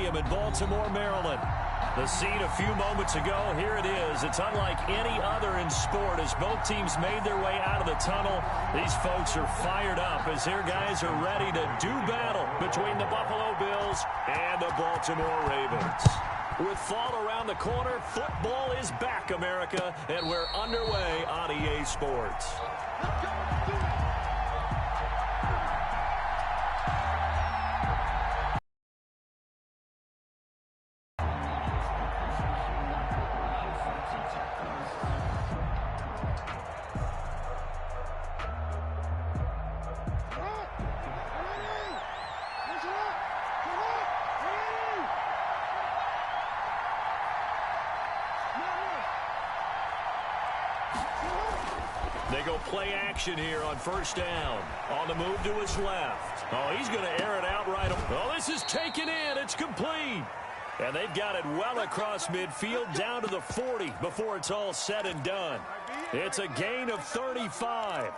Stadium in Baltimore, Maryland. The scene a few moments ago, here it is. It's unlike any other in sport as both teams made their way out of the tunnel. These folks are fired up as their guys are ready to do battle between the Buffalo Bills and the Baltimore Ravens. With fall around the corner, football is back, America, and we're underway on EA Sports. They go play action here on first down. On the move to his left. Oh, he's going to air it out right. Oh, this is taken in. It's complete. And they've got it well across midfield down to the 40 before it's all said and done. It's a gain of 35.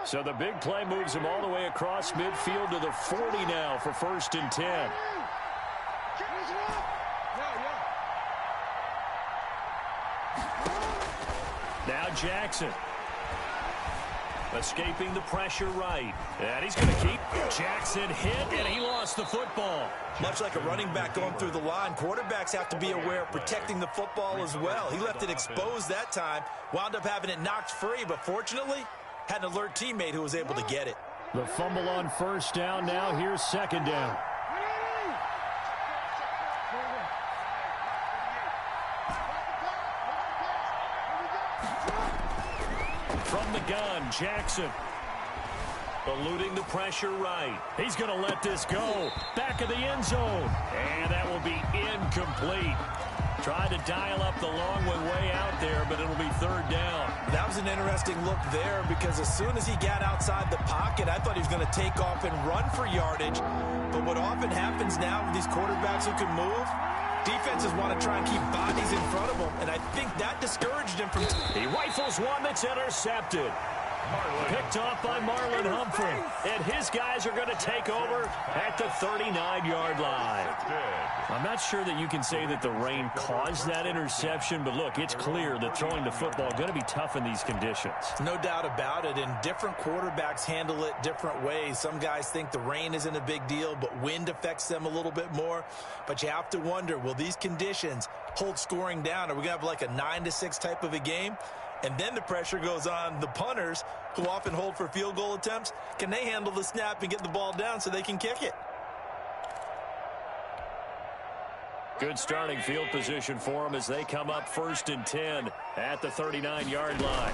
So the big play moves him all the way across midfield to the 40 now for 1st and 10. Now Jackson. Escaping the pressure right. And he's going to keep. Jackson hit, and he lost the football. Much like a running back going through the line, quarterbacks have to be aware of protecting the football as well. He left it exposed that time, wound up having it knocked free, but fortunately, had an alert teammate who was able to get it. The fumble on first down now. Here's 2nd down. From the gun, Jackson. Eluding the pressure right. He's going to let this go. Back of the end zone. And that will be incomplete. Tried to dial up the long way out there, but it'll be 3rd down. That was an interesting look there because as soon as he got outside the pocket, I thought he was going to take off and run for yardage. But what often happens now with these quarterbacks who can move, defenses want to try and keep bodies in front of them, and I think that discouraged him from... He rifles one that's intercepted. Picked off by Marlon Humphrey. And his guys are going to take over at the 39-yard line. I'm not sure that you can say that the rain caused that interception, but look, it's clear that throwing the football is going to be tough in these conditions. No doubt about it, and different quarterbacks handle it different ways. Some guys think the rain isn't a big deal, but wind affects them a little bit more. But you have to wonder, will these conditions hold scoring down? Are we going to have like a 9-6 type of a game? And then the pressure goes on the punters, who often hold for field goal attempts. Can they handle the snap and get the ball down so they can kick it? Good starting field position for them as they come up 1st and 10 at the 39-yard line.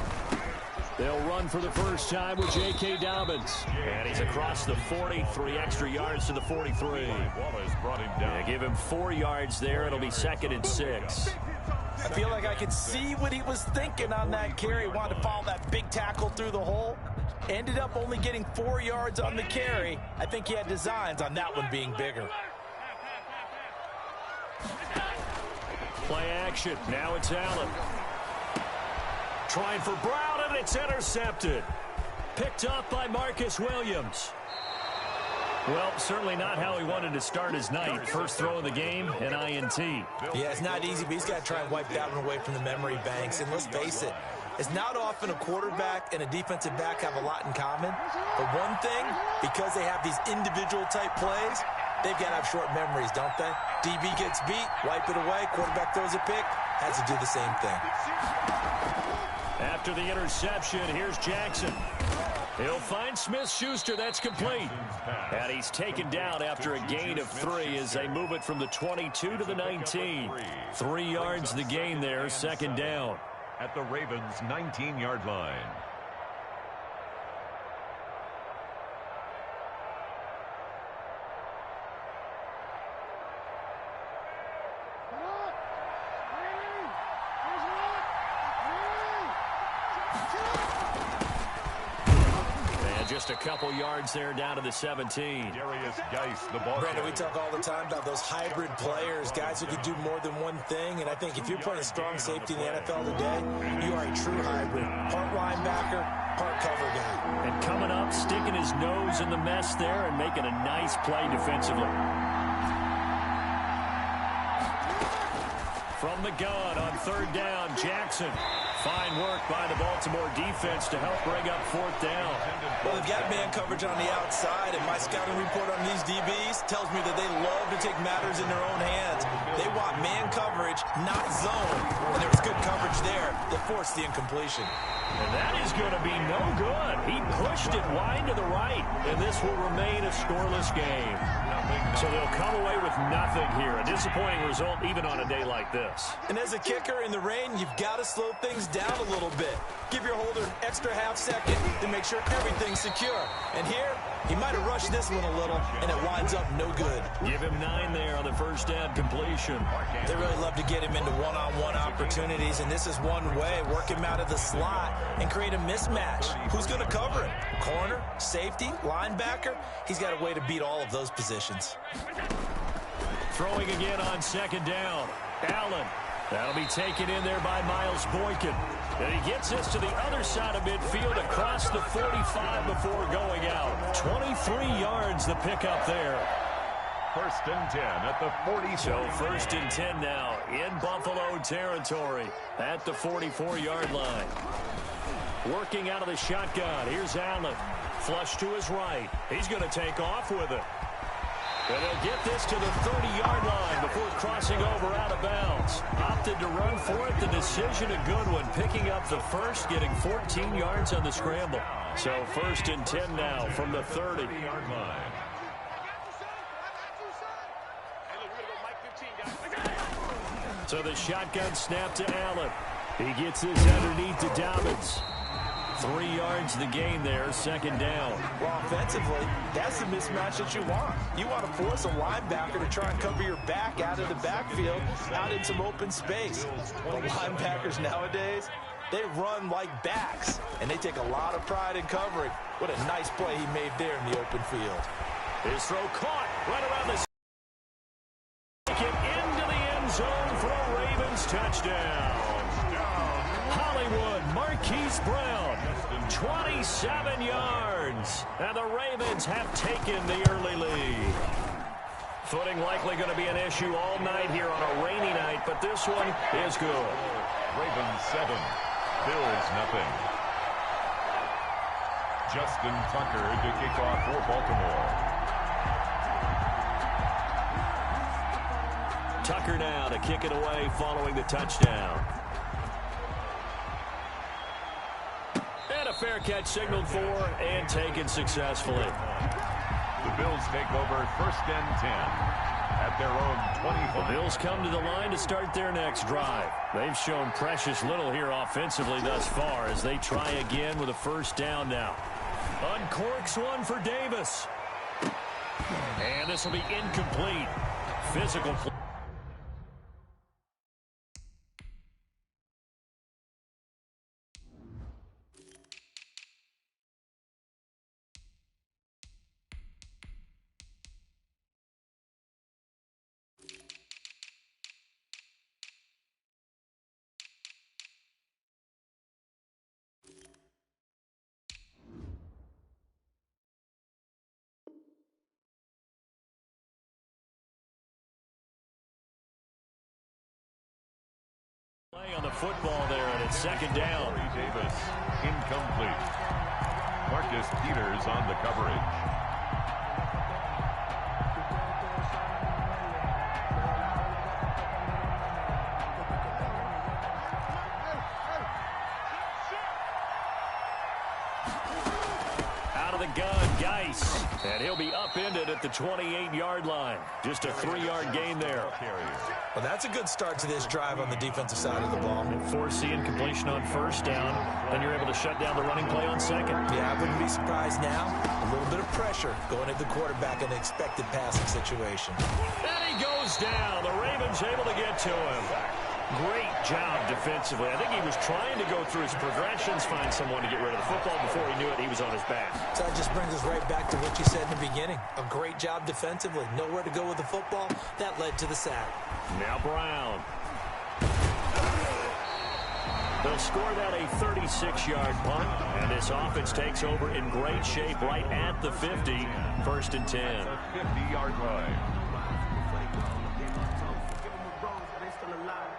They'll run for the first time with J.K. Dobbins. And he's across the 40, 3 extra yards to the 43. They give him 4 yards there. It'll be 2nd and 6. I feel like I could see what he was thinking on that carry. Wanted to follow that big tackle through the hole. Ended up only getting 4 yards on the carry. I think he had designs on that one being bigger. Play action. Now it's Allen. Trying for Brown, and it's intercepted. Picked up by Marcus Williams. Well, certainly not how he wanted to start his night. First throw of the game, an INT. Yeah, it's not easy, but he's got to try and wipe that one away from the memory banks. And let's face it, it's not often a quarterback and a defensive back have a lot in common. But one thing, because they have these individual type plays, they've got to have short memories, don't they? DB gets beat, wipe it away, quarterback throws a pick, has to do the same thing. After the interception, here's Jackson. He'll find Smith-Schuster. That's complete. And he's taken down after a gain of 3 as they move it from the 22 to the 19. 3 yards the gain there, 2nd down. At the Ravens' 19-yard line. And just a couple yards there down to the 17. Darius Geis, the ball. Brandon, we talk all the time about those hybrid players, guys who can do more than one thing. And I think if you're playing strong safety in the NFL today, you are a true hybrid. Part linebacker, part cover guy. And coming up, sticking his nose in the mess there and making a nice play defensively. From the gun on third down, Jackson. Fine work by the Baltimore defense to help bring up fourth down. Well, they've got man coverage on the outside, and my scouting report on these DBs tells me that they love to take matters in their own hands. They want man coverage, not zone. And there was good coverage there that forced the incompletion. And that is going to be no good. He pushed it wide to the right, and this will remain a scoreless game. So they'll come away with nothing here. A disappointing result even on a day like this. And as a kicker in the rain, you've got to slow things down a little bit. Give your holder an extra half second to make sure everything's secure. And here, he might have rushed this one a little, and it winds up no good. Give him 9 there on the first down completion. They really love to get him into one-on-one opportunities, and this is one way. Work him out of the slot and create a mismatch. Who's going to cover it? Corner, safety, linebacker? He's got a way to beat all of those positions. Throwing again on second down. Allen. That'll be taken in there by Miles Boykin. And he gets this to the other side of midfield across the 45 before going out. 23 yards the pickup there. First and 10 at the 40. So first and 10 now in Buffalo territory at the 44-yard line. Working out of the shotgun. Here's Allen. Flush to his right. He's going to take off with it. And they'll get this to the 30-yard line before crossing over out of bounds. Opted to run for it. The decision a good one. Picking up the first, getting 14 yards on the scramble. So first and 10 now from the 30-yard line. So the shotgun snap to Allen. He gets this underneath to Dobbins. 3 yards the gain there, second down. Well, offensively, that's the mismatch that you want. You want to force a linebacker to try and cover your back out of the backfield, out in some open space. But linebackers nowadays, they run like backs, and they take a lot of pride in covering. What a nice play he made there in the open field. His throw caught right around the into the end zone for a Ravens touchdown. Hollywood, Marquise Brown, 27 yards. And the Ravens have taken the early lead. Footing likely going to be an issue all night here on a rainy night, but this one is good. Ravens 7, Bills nothing. Justin Tucker to kick off for Baltimore. Tucker now to kick it away following the touchdown. And a fair catch signaled for and taken successfully. The Bills take over first and 10 at their own 25. The Bills come to the line to start their next drive. They've shown precious little here offensively thus far as they try again with a first down now. Uncorks one for Davis. And this will be incomplete. Physical play. On the football there, and it's second down. Davis, incomplete. Marcus Peters on the coverage. Out of the gun, Geis. And he'll be upended at the 28-yard line. Just a 3-yard gain there. Well, that's a good start to this drive on the defensive side of the ball. And force the incompletion on first down. Then you're able to shut down the running play on second. Yeah, I wouldn't be surprised now. A little bit of pressure going at the quarterback in an expected passing situation. And he goes down. The Ravens able to get to him. Great job defensively. I think he was trying to go through his progressions, find someone to get rid of the football. Before he knew it, he was on his back. So that just brings us right back to what you said in the beginning. A great job defensively. Nowhere to go with the football. That led to the sack. Now Brown. They'll score that a 36-yard punt, and this offense takes over in great shape right at the 50, first and 10. 50-yard line.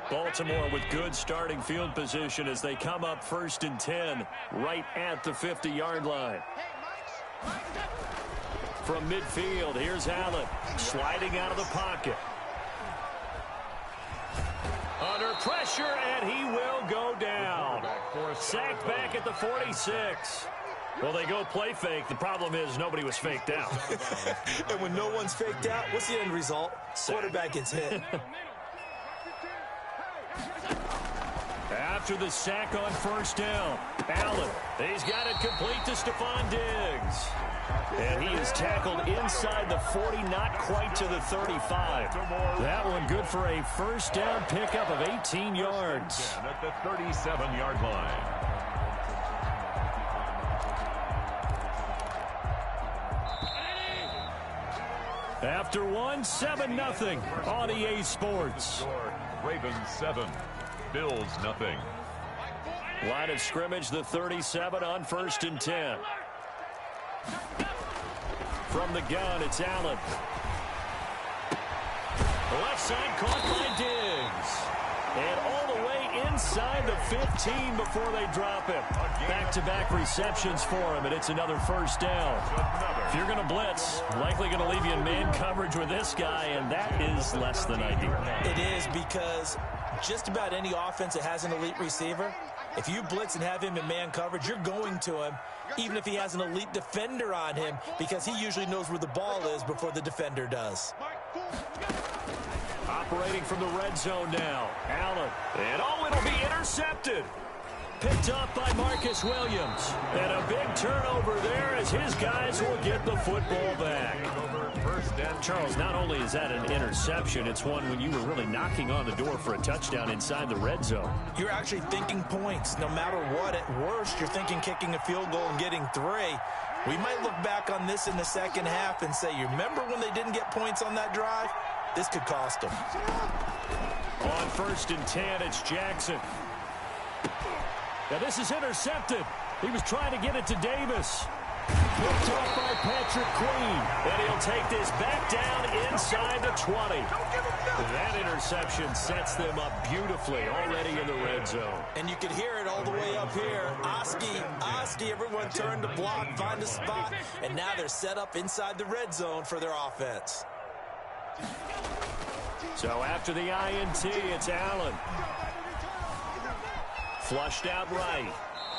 Baltimore with good starting field position as they come up first and 10 right at the 50-yard line. From midfield, here's Allen sliding out of the pocket. Under pressure, and he will go down. Sacked back at the 46. Well, they go play fake. The problem is nobody was faked out. And when no one's faked out, what's the end result? Quarterback gets hit. After the sack on first down, Allen, he's got it complete to Stephon Diggs. And he is tackled inside the 40, not quite to the 35. That one good for a first down pickup of 18 yards. At the 37-yard line. After one, 7-0 on EA Sports. Ravens 7, Bills nothing. Line of scrimmage, the 37 on first and 10. From the gun, it's Allen. Left side caught by Diggs. And all the way inside the 15 before they drop him. Back-to-back receptions for him, and it's another first down. If you're going to blitz, likely going to leave you in man coverage with this guy, and that is less than ideal. It is, because just about any offense that has an elite receiver, if you blitz and have him in man coverage, you're going to him, even if he has an elite defender on him, because he usually knows where the ball is before the defender does. Operating from the red zone now. Allen. And it'll be intercepted. Picked up by Marcus Williams. And a big turnover there as his guys will get the football back. Charles, not only is that an interception, it's one when you were really knocking on the door for a touchdown inside the red zone. You're actually thinking points. No matter what, at worst, you're thinking kicking a field goal and getting 3. We might look back on this in the second half and say, you remember when they didn't get points on that drive? This could cost them. On first and 10, it's Jackson. Now this is intercepted. He was trying to get it to Davis. Picked off by Patrick Queen. And he'll take this back down inside the 20. That interception sets them up beautifully already in the red zone. And you can hear it all the way up here. Oski, everyone turned to block, find a spot, and now they're set up inside the red zone for their offense. So after the INT, it's Allen. Flushed out right.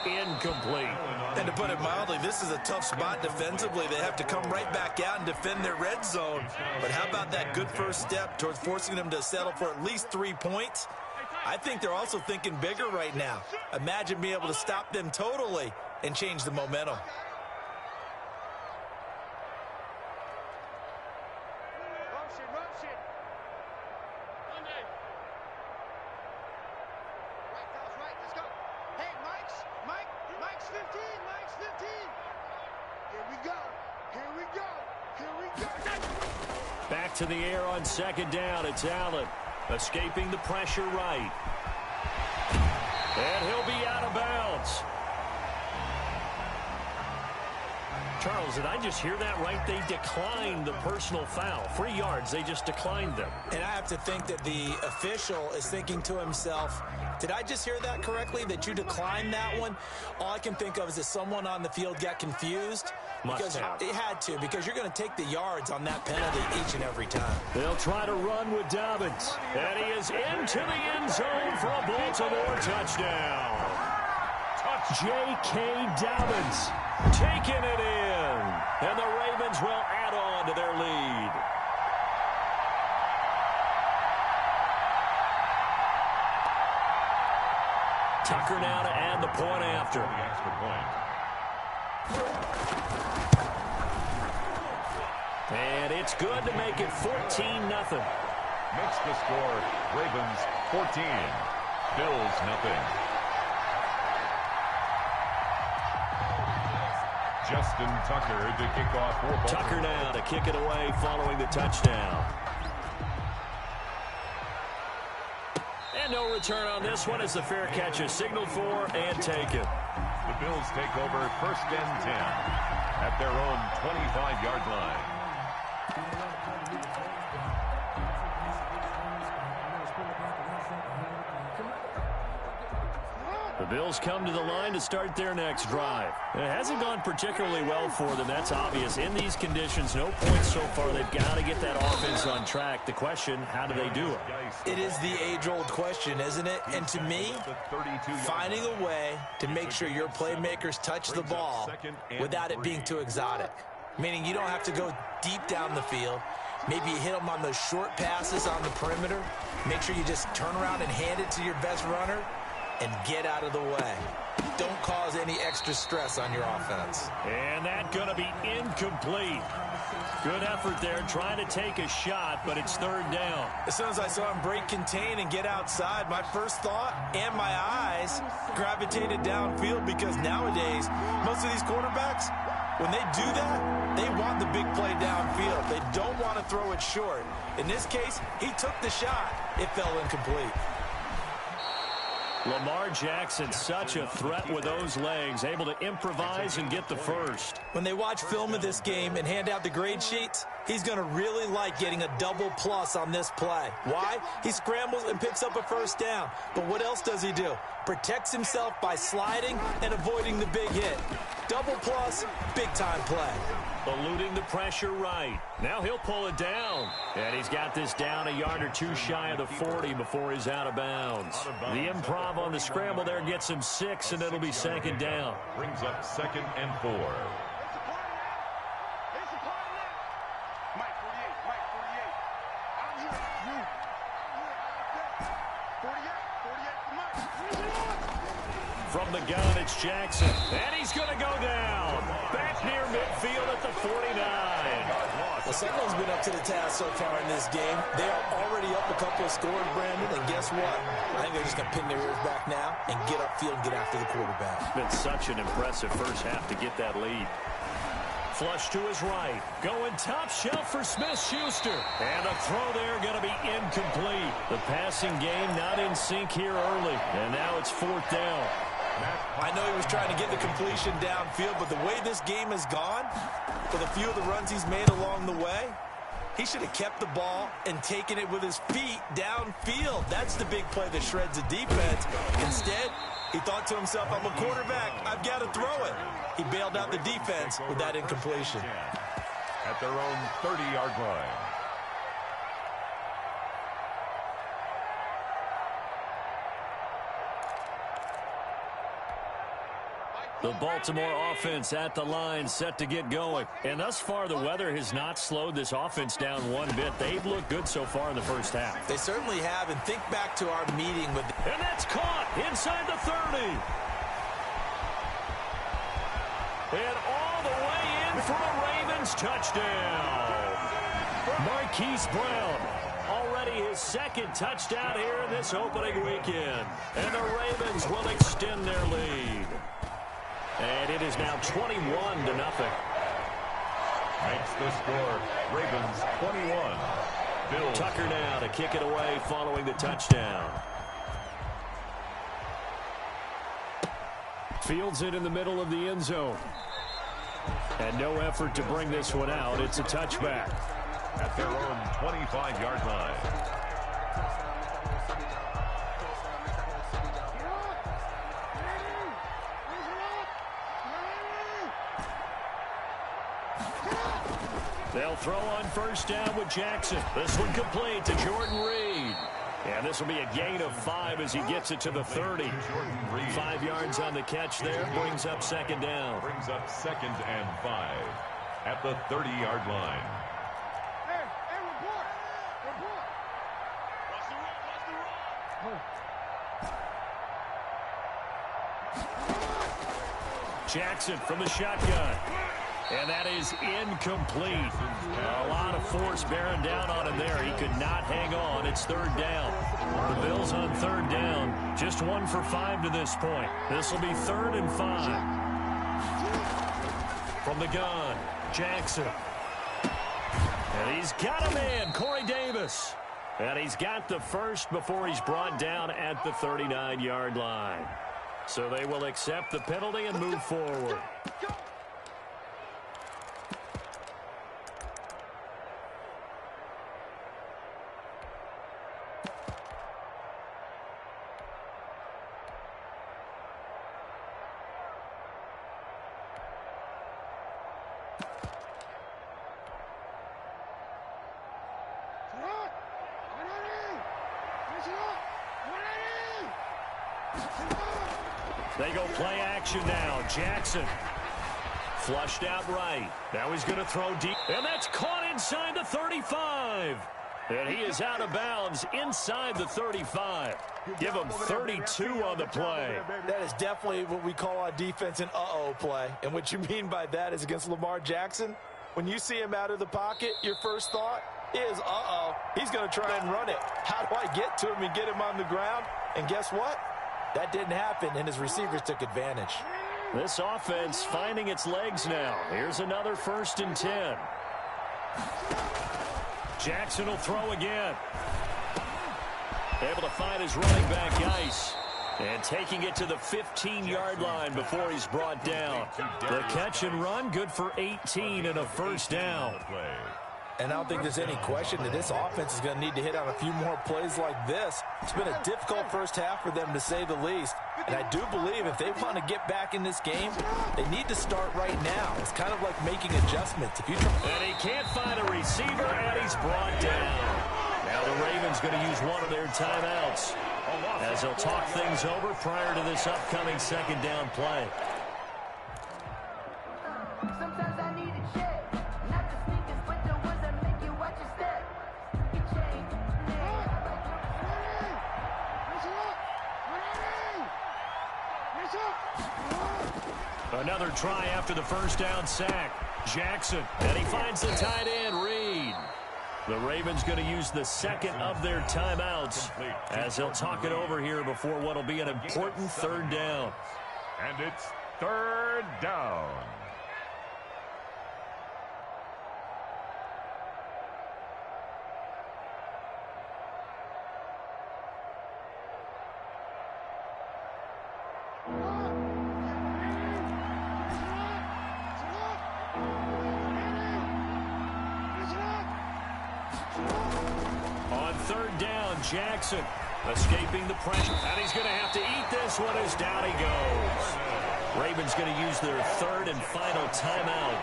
Incomplete. And to put it mildly, this is a tough spot defensively. They have to come right back out and defend their red zone. But how about that good first step towards forcing them to settle for at least 3 points? I think they're also thinking bigger right now. Imagine being able to stop them totally and change the momentum. Back to the air on second down. It's Allen escaping the pressure right. And he'll be out of bounds. Charles, did I just hear that right? They declined the personal foul. 3 yards, they just declined them. And I have to think that the official is thinking to himself, did I just hear that correctly, that you declined that one? All I can think of is that someone on the field got confused. Because it had to, because you're going to take the yards on that penalty each and every time. They'll try to run with Dobbins. And he is into the end zone for a Baltimore touchdown. J.K. Dobbins taking it in. And the Ravens will add on to their lead. Tucker now to add the point after. And it's good to make it 14-0. Makes the score Ravens 14. Bills nothing. Justin Tucker to kick off for Baltimore. Tucker now to kick it away following the touchdown. And no return on this one as the fair catch is signaled for and taken. The Bills take over 1st and 10 at their own 25-yard line. The Bills come to the line to start their next drive. It hasn't gone particularly well for them. That's obvious. In these conditions, no points so far. They've got to get that offense on track. The question, how do they do it? It is the age-old question, isn't it? And to me, finding a way to make sure your playmakers touch the ball without it being too exotic. Meaning you don't have to go deep down the field. Maybe you hit them on those short passes on the perimeter. Make sure you just turn around and hand it to your best runner and get out of the way. Don't cause any extra stress on your offense. And that's going to be incomplete. Good effort there, trying to take a shot, but it's 3rd down. As soon as I saw him break contain and get outside, my first thought and my eyes gravitated downfield, because nowadays, most of these quarterbacks, when they do that, they want the big play downfield. They don't want to throw it short. In this case, he took the shot. It fell incomplete. Lamar Jackson, such a threat with those legs, able to improvise and get the first. When they watch film of this game and hand out the grade sheets, he's going to really like getting a double plus on this play. Why? He scrambles and picks up a 1st down. But what else does he do? Protects himself by sliding and avoiding the big hit. Double plus, big-time play. Eluding the pressure right. Now he'll pull it down. And he's got this down a yard or two shy of the 40 before he's out of bounds. The improv on the scramble there gets him 6, and it'll be 2nd down. Brings up 2nd and 4. From the gun, it's Jackson. And he's going to go down. Back near midfield at the 49. Well, someone's been up to the task so far in this game. They are already up a couple of scores, Brandon, and guess what? I think they're just going to pin their ears back now and get upfield and get after the quarterback. It's been such an impressive first half to get that lead. Flush to his right. Going top shelf for Smith-Schuster. And a throw there going to be incomplete. The passing game not in sync here early. And now it's 4th down. I know he was trying to get the completion downfield, but the way this game has gone, with a few of the runs he's made along the way, he should have kept the ball and taken it with his feet downfield. That's the big play that shreds a defense. Instead, he thought to himself, I'm a quarterback. I've got to throw it. He bailed out the defense with that incompletion. At their own 30-yard line. The Baltimore offense at the line, set to get going. And thus far, the weather has not slowed this offense down one bit. They've looked good so far in the first half. They certainly have, and think back to our meeting with... And that's caught inside the 30. And all the way in for a Ravens touchdown. Marquise Brown, already his 2nd touchdown here in this opening weekend. And the Ravens will extend their lead. And it is now 21-0. Makes the score Ravens 21. Bills. Tucker now to kick it away following the touchdown. Fields it in the middle of the end zone. And no effort to bring this one out. It's a touchback. At their own 25-yard line. They'll throw on 1st down with Jackson. This one complete to Jordan Reed. And this will be a gain of 5 as he gets it to the 30. 5 yards on the catch there. Brings up 2nd down. Brings up 2nd and 5 at the 30-yard line. Jackson from the shotgun. And that is incomplete. A lot of force bearing down on him there. He could not hang on. It's 3rd down. The Bills on third down. Just 1 for 5 to this point. This will be 3rd and 5. From the gun, Jackson. And he's got a man, Corey Davis. And he's got the first before he's brought down at the 39-yard line. So they will accept the penalty and move forward. They go play action now. Jackson flushed out right. Now he's going to throw deep. And that's caught inside the 35. And he is out of bounds inside the 35. Give him 32 on the play. That is definitely what we call on defense an uh-oh play. And what you mean by that is against Lamar Jackson, when you see him out of the pocket, your first thought is, uh-oh, he's going to try and run it. How do I get to him and get him on the ground? And guess what? That didn't happen, and his receivers took advantage. This offense finding its legs now. Here's another 1st and 10. Jackson will throw again. Able to find his running back, Ice. And taking it to the 15-yard line before he's brought down. The catch and run, good for 18 and a first down. And I don't think there's any question that this offense is going to need to hit on a few more plays like this. It's been a difficult first half for them, to say the least. And I do believe if they want to get back in this game, they need to start right now. It's kind of like making adjustments. If you try and he can't find a receiver, and he's brought down. Now the Ravens going to use one of their timeouts as they'll talk things over prior to this upcoming 2nd down play. Sometimes I need a check. Not the sneakers, but the ones that make you watch your step. You change. Another try after the first down sack. Jackson, and he finds the tight end, Reed. The Ravens going to use the 2nd of their timeouts as they'll talk it over here before what will be an important 3rd down. And it's 3rd down. Jackson escaping the pressure, and he's going to have to eat this one as down he goes. Ravens going to use their 3rd and final timeout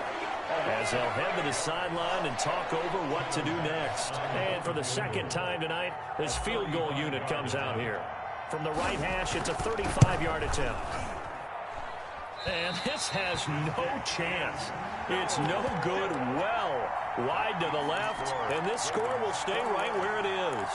as they'll head to the sideline and talk over what to do next. And for the 2nd time tonight, this field goal unit comes out here. From the right hash, it's a 35-yard attempt. And this has no chance. It's no good. Well wide to the left, and this score will stay right where it is.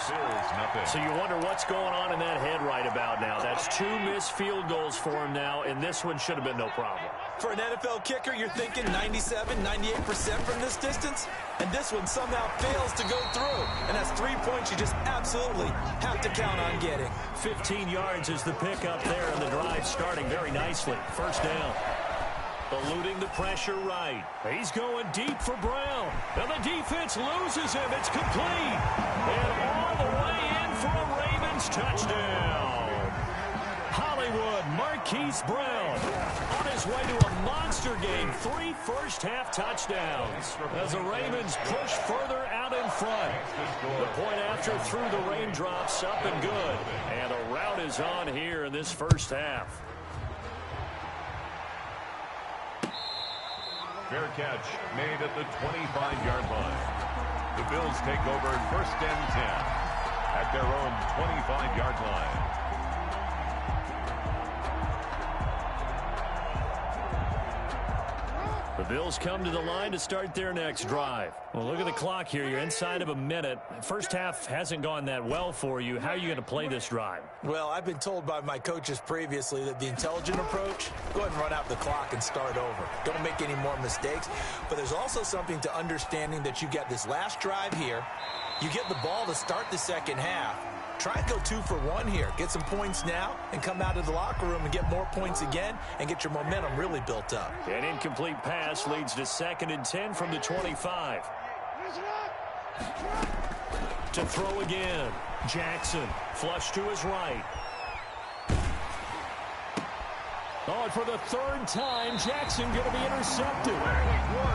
So you wonder what's going on in that head right about now. That's 2 missed field goals for him now, and this one should have been no problem. For an NFL kicker, you're thinking 97, 98% from this distance, and this one somehow fails to go through. And that's 3 points you just absolutely have to count on getting. 15 yards is the pickup there, and the drive starting very nicely. First down. Eluding the pressure right. He's going deep for Brown. And the defense loses him. It's complete. And all the way in for a Ravens touchdown. Hollywood Marquise Brown on his way to a monster game. 3 first-half touchdowns as the Ravens push further out in front. The point after through the raindrops, up and good. And a rout is on here in this first half. Fair catch made at the 25-yard line. The Bills take over 1st and 10 at their own 25-yard line. The Bills come to the line to start their next drive. Well, look at the clock here. You're inside of a minute. First half hasn't gone that well for you. How are you going to play this drive? Well, I've been told by my coaches previously that the intelligent approach, go ahead and run out the clock and start over. Don't make any more mistakes. But there's also something to understanding that you get this last drive here. You get the ball to start the second half. Try and go 2 for 1 here. Get some points now and come out of the locker room and get more points again and get your momentum really built up. An incomplete pass leads to 2nd and 10 from the 25. To throw again. Jackson, flush to his right. Oh, and for the 3rd time, Jackson going to be intercepted.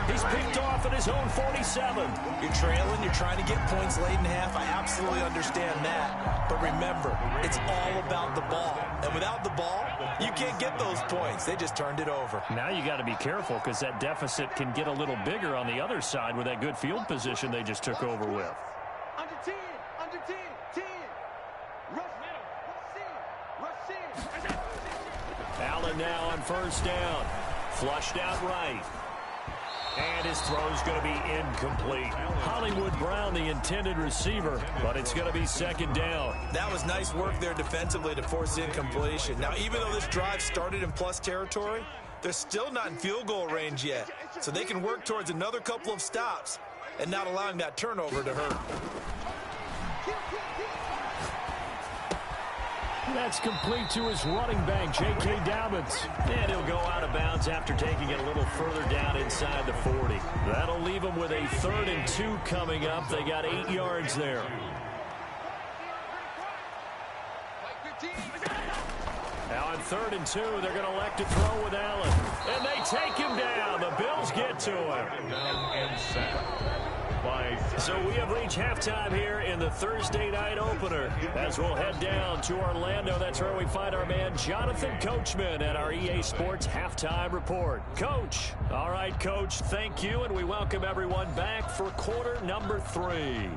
He's picked off at his own 47. You're trailing. You're trying to get points late in half. I absolutely understand that. But remember, it's all about the ball. And without the ball, you can't get those points. They just turned it over. Now you got to be careful because that deficit can get a little bigger on the other side with that good field position they just took over with. Under 10, under 10, 10. Rush middle, rush in, rush in. Allen now on 1st down. Flushed out right. And his throw's going to be incomplete. Hollywood Brown, the intended receiver, but it's going to be 2nd down. That was nice work there defensively to force incompletion. Now, even though this drive started in plus territory, they're still not in field goal range yet. So they can work towards another couple of stops and not allowing that turnover to hurt. That's complete to his running back, J.K. Dobbins. And he'll go out of bounds after taking it a little further down inside the 40. That'll leave him with a 3rd and 2 coming up. They got 8 yards there. Now on 3rd and 2, they're going to elect to throw with Allen. And they take him down. The Bills get to him. And sacked. So we have reached halftime here in the Thursday night opener. As we'll head down to Orlando, that's where we find our man Jonathan Coachman at our EA Sports Halftime Report. Coach. All right, Coach, thank you, and we welcome everyone back for quarter number 3.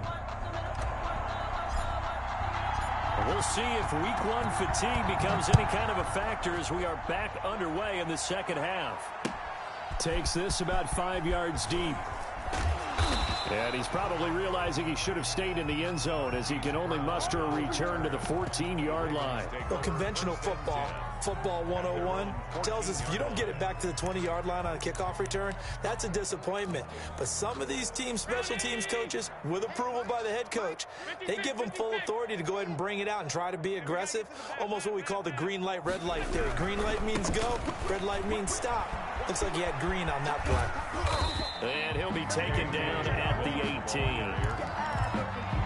We'll see if week 1 fatigue becomes any kind of a factor as we are back underway in the 2nd half. Takes this about 5 yards deep. And he's probably realizing he should have stayed in the end zone as he can only muster a return to the 14-yard line. Well, conventional football 101, tells us if you don't get it back to the 20-yard line on a kickoff return, that's a disappointment. But some of these special teams coaches, with approval by the head coach, they give them full authority to go ahead and bring it out and try to be aggressive, almost what we call the green light, red light theory. Green light means go, red light means stop. Looks like he had green on that play. And he'll be taken down at the 18.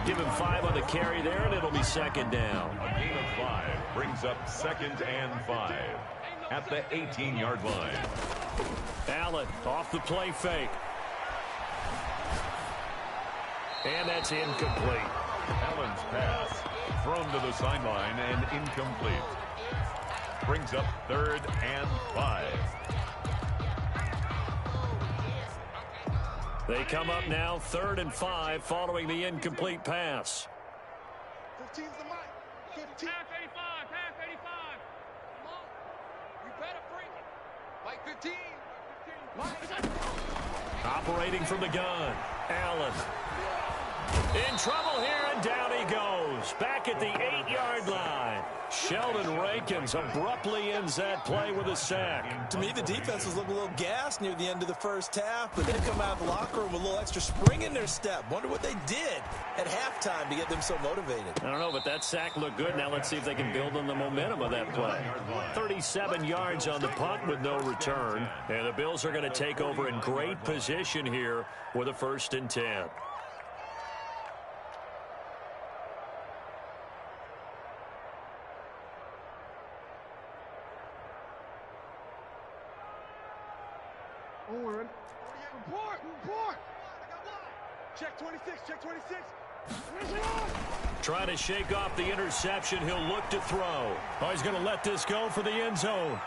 Give him 5 on the carry there, and it'll be 2nd down. A gain of 5 brings up 2nd and 5 at the 18-yard line. Allen off the play fake. And that's incomplete. Allen's pass thrown to the sideline and incomplete. Brings up 3rd and 5. They come up now 3rd and 5 following the incomplete pass. 15's the mic. 15. Half 85, half 85. Come on. You better bring it. Mike 15. Operating from the gun. Allen. In trouble here, and down he goes. Back at the 8-yard line. Sheldon Rankins abruptly ends that play with a sack. To me, the defense was looking a little gassed near the end of the first half, but they come out of the locker room with a little extra spring in their step. Wonder what they did at halftime to get them so motivated. I don't know, but that sack looked good. Now let's see if they can build on the momentum of that play. 37 yards on the punt with no return. And the Bills are going to take over in great position here with a 1st and 10. Report. Check 26, check 26. Trying to shake off the interception. He'll look to throw. Oh, he's going to let this go for the end zone.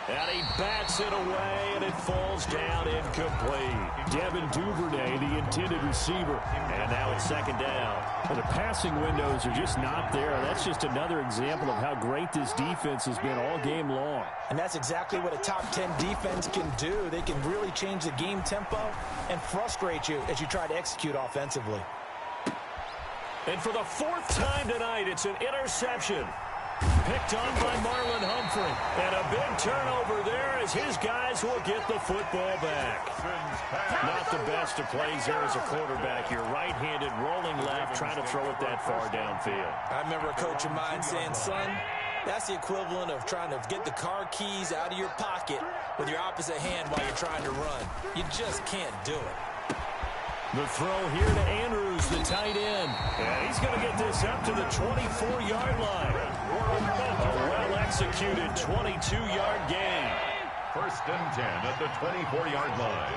And he bats it away, and it falls down incomplete. Devin Duvernay, the intended receiver. And now it's 2nd down. Well, the passing windows are just not there. That's just another example of how great this defense has been all game long. And that's exactly what a top 10 defense can do. They can really change the game tempo and frustrate you as you try to execute offensively. And for the 4th time tonight, it's an interception. picked on by Marlon Humphrey. And a big turnover there as his guys will get the football back. Not the best of plays there as a quarterback. You're right-handed, rolling left, trying to throw it that far downfield. I remember a coach of mine saying, son, that's the equivalent of trying to get the car keys out of your pocket with your opposite hand while you're trying to run. You just can't do it. The throw here to Andrews, the tight end. And he's going to get this up to the 24-yard line. A well-executed 22-yard gain. First and 10 at the 24-yard line.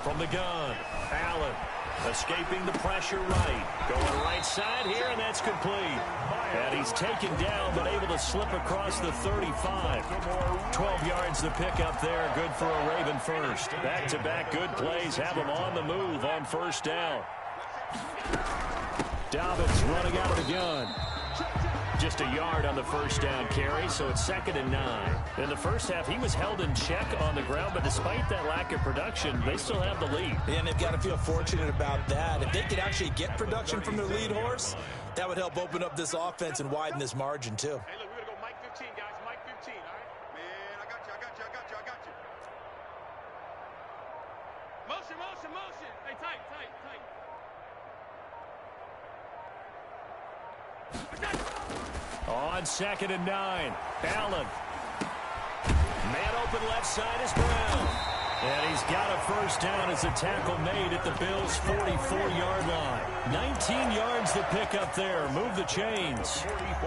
From the gun, Allen escaping the pressure right. Going right side here, and that's complete. And he's taken down, but able to slip across the 35. 12 yards to pick up there. Good for a Raven first. Back-to-back good plays have him on the move on first down. Dobbins running out of the gun. Just a yard on the first down carry, so it's 2nd and 9. In the first half, he was held in check on the ground, but despite that lack of production, they still have the lead. Yeah, and they've got to feel fortunate about that. If they could actually get production from their lead horse, that would help open up this offense and widen this margin, too. Hey, look, we're going to go Mike 15, guys. Mike 15, all right? Man, I got you. Motion. Hey, tight. On 2nd and 9, Allen. Man open left side is Brown. And he's got a first down as a tackle made at the Bills' 44-yard line. 19 yards to pick up there. Move the chains.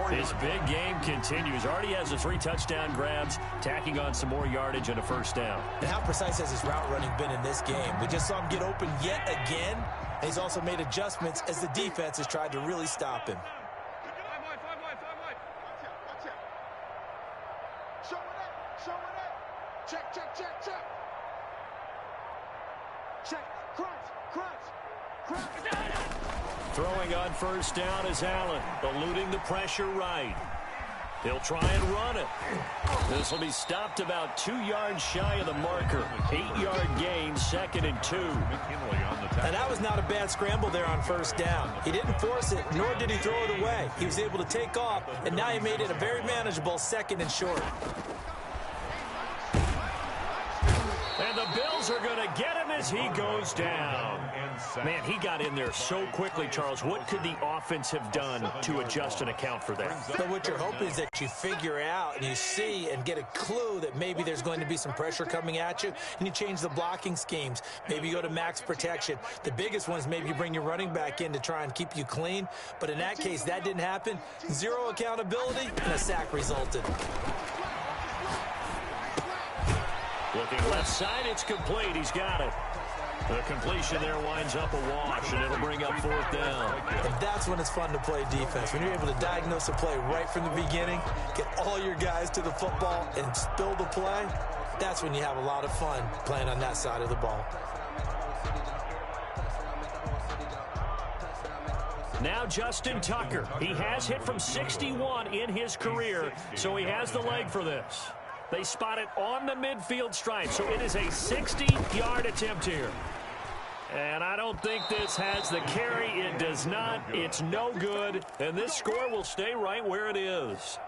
His big game continues. Already has the 3 touchdown grabs, tacking on some more yardage and a first down. And how precise has his route running been in this game? We just saw him get open yet again. And he's also made adjustments as the defense has tried to really stop him. Throwing on first down is Allen, eluding the pressure right. He'll try and run it. This will be stopped about 2 yards shy of the marker. 8-yard gain, 2nd and 2. And that was not a bad scramble there on first down. He didn't force it, nor did he throw it away. He was able to take off, and now he made it a very manageable 2nd and short. And the Bills are going to get him as he goes down. Man, he got in there so quickly, Charles. What could the offense have done to adjust and account for that? But what you're hoping is that you figure out and you see and get a clue that maybe there's going to be some pressure coming at you, and you change the blocking schemes. Maybe you go to max protection. The biggest one is maybe you bring your running back in to try and keep you clean. But in that case, that didn't happen. 0 accountability, and a sack resulted. Looking left side, it's complete. He's got it. The completion there winds up a wash, and it'll bring up 4th down. And that's when it's fun to play defense. When you're able to diagnose a play right from the beginning, get all your guys to the football, and spill the play, that's when you have a lot of fun playing on that side of the ball. Now Justin Tucker. He has hit from 61 in his career, so he has the leg for this. They spot it on the midfield stripe, so it is a 60-yard attempt here. And I don't think this has the carry. It does not. It's no good. And this score will stay right where it is.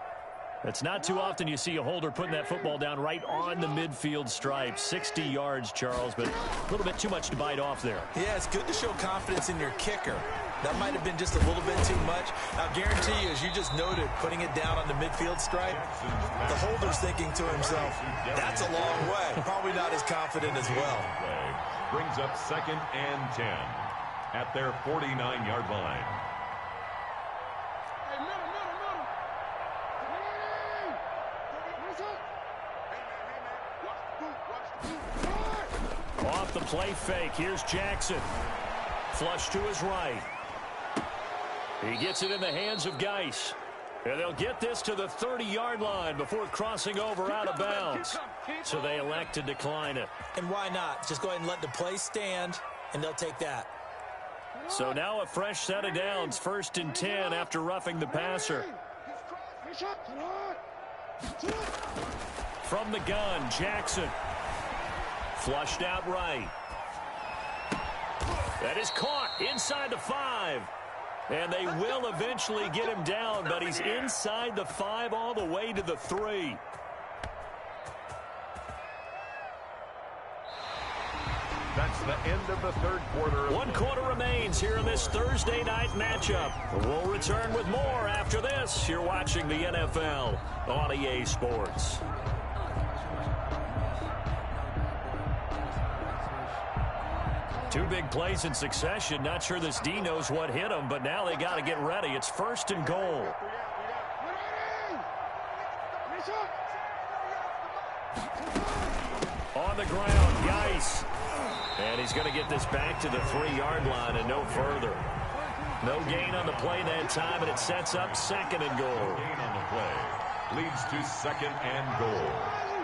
It's not too often you see a holder putting that football down right on the midfield stripe. 60 yards, Charles, but a little bit too much to bite off there. Yeah, it's good to show confidence in your kicker. That might have been just a little bit too much. I'll guarantee you, as you just noted, putting it down on the midfield stripe, the holder's thinking to himself, that's a long way. Probably not as confident as well. Brings up 2nd and 10 at their 49-yard line. Hey, middle. Hey, man. Off the play fake. Here's Jackson. Flush to his right. He gets it in the hands of Geis. And they'll get this to the 30-yard line before crossing over out of bounds. So they elect to decline it. And why not? Just go ahead and let the play stand, and they'll take that. So now a fresh set of downs. 1st and 10 after roughing the passer. From the gun, Jackson. Flushed out right. That is caught inside the 5. And they will eventually get him down, but he's inside the 5 all the way to the 3. That's the end of the third quarter. 1 quarter remains here in this Thursday night matchup. We'll return with more after this. You're watching the NFL on EA Sports. Two big plays in succession. Not sure this D knows what hit him, but now they got to get ready. It's 1st and goal. On the ground, Geis. And he's going to get this back to the 3-yard line and no further. No gain on the play that time, and it sets up 2nd and goal. Gain on the play leads to 2nd and goal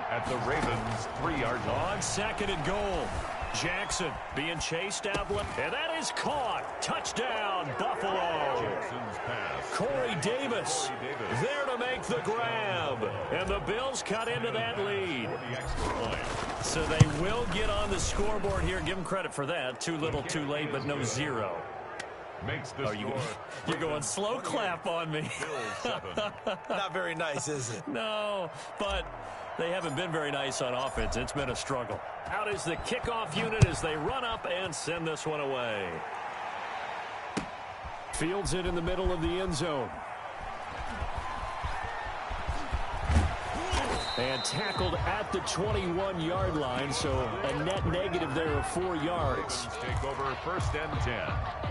at the Ravens' 3-yard line. On 2nd and goal, Jackson being chased out, and that is caught. Touchdown, Buffalo. Jackson's pass. Corey Davis there to make the grab, and the Bills cut into that lead. So they will get on the scoreboard here. Give them credit for that. Too little, too late, but no 0. Makes the score. You're going slow clap on me. Not very nice, is it? No, but they haven't been very nice on offense. It's been a struggle. Out is the kickoff unit as they run up and send this one away. Fields it in the middle of the end zone. And tackled at the 21-yard line, so a net negative there of 4 yards. Take over 1st and 10.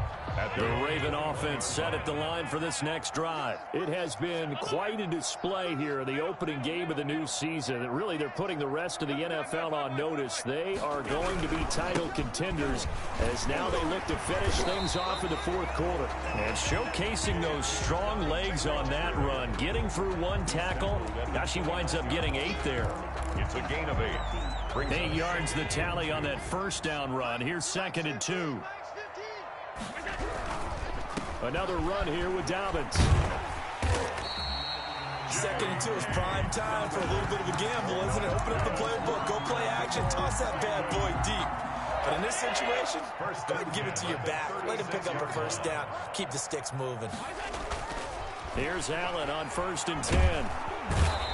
The Raven offense set at the line for this next drive. It has been quite a display here in the opening game of the new season. Really, they're putting the rest of the NFL on notice. They are going to be title contenders as now they look to finish things off in the 4th quarter. And showcasing those strong legs on that run. Getting through 1 tackle. Gosh, he winds up getting 8 there. It's a gain of 8. 8 yards the tally on that 1st down run. Here's 2nd and 2. Another run here with Dobbins. 2nd and 2 is prime time for a little bit of a gamble, isn't it? Open up the playbook, go play action, toss that bad boy deep. But in this situation, go ahead and give it to your back. Let him pick up a 1st down. Keep the sticks moving. Here's Allen on 1st and 10.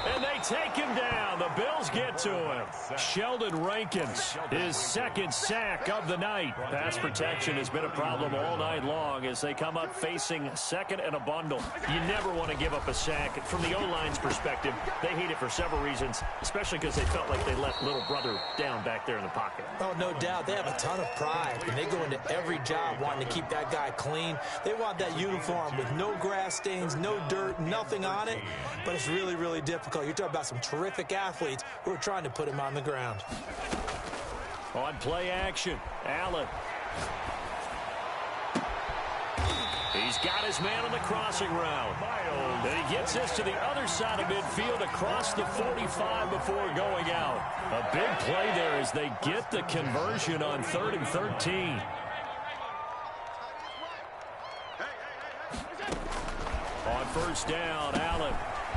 And they take him down. The Bills get to him. Sheldon Rankins, his 2nd sack of the night. Pass protection has been a problem all night long as they come up facing 2nd and a bundle. You never want to give up a sack. From the O-line's perspective, they hate it for several reasons, especially because they felt like they let little brother down back there in the pocket. Oh, no doubt. They have a ton of pride, and they go into every job wanting to keep that guy clean. They want that uniform with no grass stains, no dirt, nothing on it. But it's really, really difficult. You're talking about some terrific athletes who are trying to put him on the ground. On play action, Allen. He's got his man on the crossing route. And he gets this to the other side of midfield across the 45 before going out. A big play there as they get the conversion on 3rd and 13. On 1st down, Allen.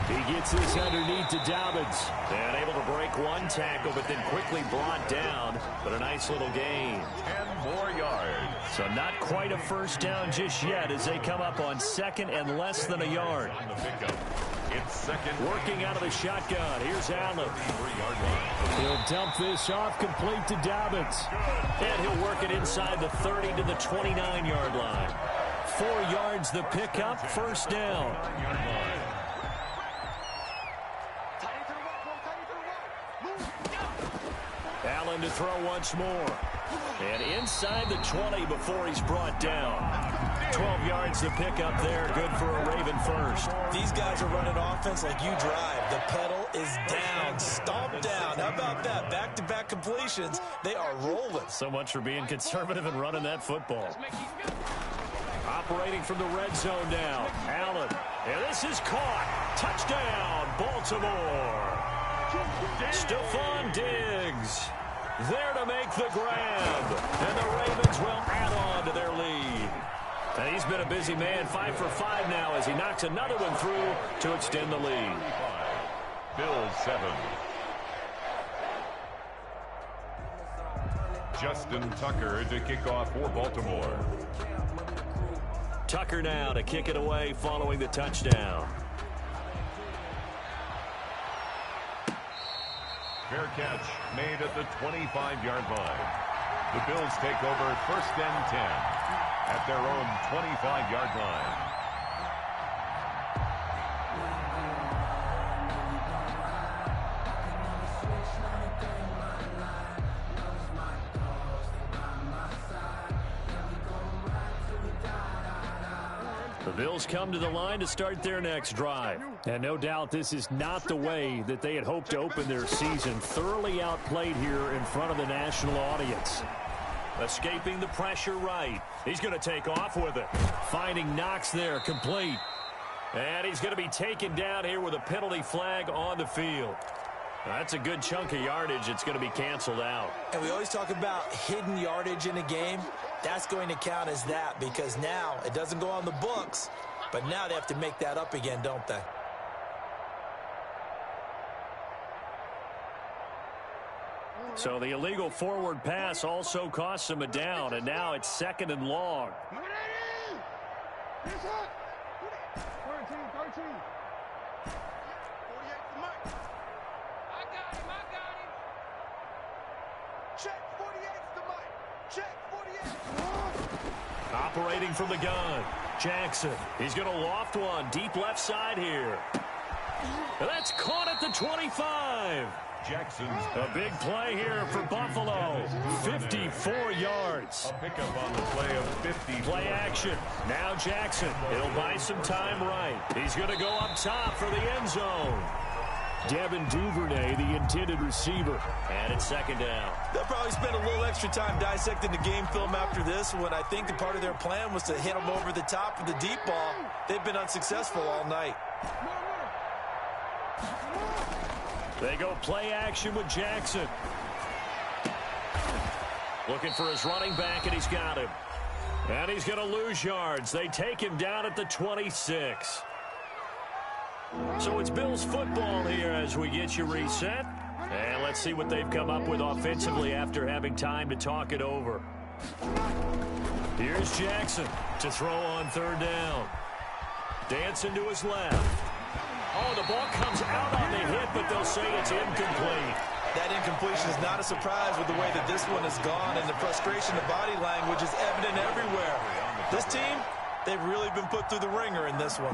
He gets this underneath to Dobbins. And able to break 1 tackle, but then quickly brought down. But a nice little gain. 10 more yards. So not quite a 1st down just yet as they come up on 2nd and less than a yard. On the pickup. It's 2nd. Working out of the shotgun. Here's Allen. 3-yard line. He'll dump this off complete to Dobbins. And he'll work it inside the 30 to the 29-yard line. 4 yards the pickup, 1st down. Allen to throw once more. And inside the 20 before he's brought down. 12 yards to pick up there. Good for a Raven first. These guys are running offense like you drive. The pedal is down. Stomp down. How about that? Back-to-back completions. They are rolling. So much for being conservative and running that football. Operating from the red zone now. Allen. And this is caught. Touchdown, Baltimore. Stephon Diggs there to make the grab. And the Ravens will add on to their lead. And he's been a busy man, 5 for 5 now as he knocks another one through to extend the lead. Bills 7. Justin Tucker to kick off for Baltimore. Tucker now to kick it away following the touchdown. Fair catch made at the 25-yard line. The Bills take over 1st and 10 at their own 25-yard line. The Bills come to the line to start their next drive. And no doubt this is not the way that they had hoped to open their season. Thoroughly outplayed here in front of the national audience. Escaping the pressure right. He's going to take off with it. Finding Knox there, complete. And he's going to be taken down here with a penalty flag on the field. That's a good chunk of yardage. It's going to be canceled out. And we always talk about hidden yardage in a game. That's going to count as that because now it doesn't go on the books, but now they have to make that up again, don't they? So the illegal forward pass also costs him a down, and now it's 2nd and long. 13. 13. Check 48's the mic. Check 48. Operating from the gun. Jackson. He's going to loft one deep left side here. And that's caught at the 25. Jackson's a big play here for Buffalo. 54 yards. A pickup on the play of 50. Play action. Now Jackson. It'll buy some time right. He's going to go up top for the end zone. Devin Duvernay, the intended receiver. And it's 2nd down. They'll probably spend a little extra time dissecting the game film after this when I think the part of their plan was to hit them over the top with the deep ball. They've been unsuccessful all night. They go play action with Jackson. Looking for his running back, and he's got him. And he's going to lose yards. They take him down at the 26. So it's Bills football here as we get you reset. And let's see what they've come up with offensively after having time to talk it over. Here's Jackson to throw on 3rd down. Dancing to his left. Oh, the ball comes out on the hit, but they'll say it's incomplete. That incompletion is not a surprise with the way that this one has gone, and the frustration, the body language is evident everywhere. This team, they've really been put through the ringer in this one.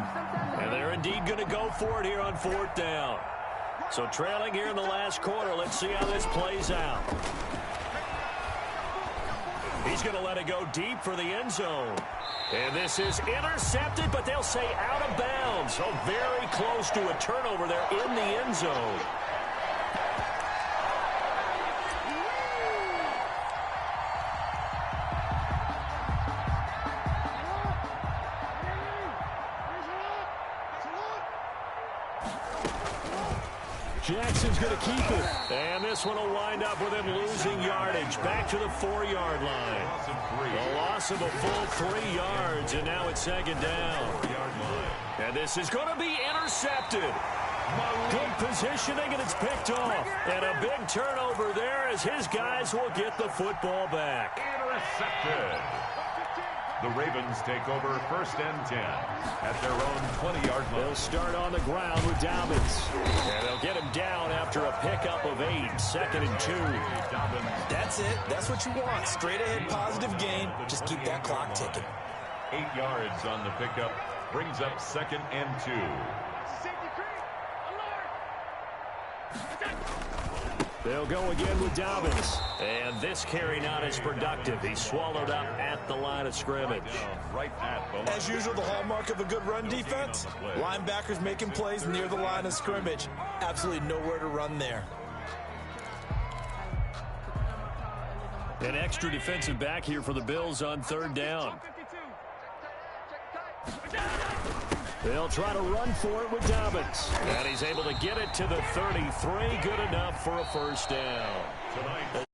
And they're indeed going to go for it here on 4th down. So trailing here in the last quarter, let's see how this plays out. He's going to let it go deep for the end zone. And this is intercepted, but they'll say out of bounds. So very close to a turnover there in the end zone. Jackson's going to keep it. And this one will wind up with him losing yardage. Back to the 4-yard line. A loss of a full 3 yards, and now it's 2nd down. And this is going to be intercepted. Good positioning, and it's picked off. And a big turnover there as his guys will get the football back. Intercepted. The Ravens take over 1st and 10 at their own 20-yard line. They'll start on the ground with Dobbins. And they'll get him down after a pickup of 8, 2nd and 2. That's it. That's what you want. Straight ahead, positive gain. Just keep that clock ticking. 8 yards on the pickup. Brings up 2nd and 2. They'll go again with Dobbins. And this carry not as productive. He's swallowed up at the line of scrimmage. Right at the line. As usual, the hallmark of a good run defense, linebackers making plays near the line of scrimmage. Absolutely nowhere to run there. An extra defensive back here for the Bills on 3rd down. They'll try to run for it with Dobbins. And he's able to get it to the 33. Good enough for a 1st down. Tonight.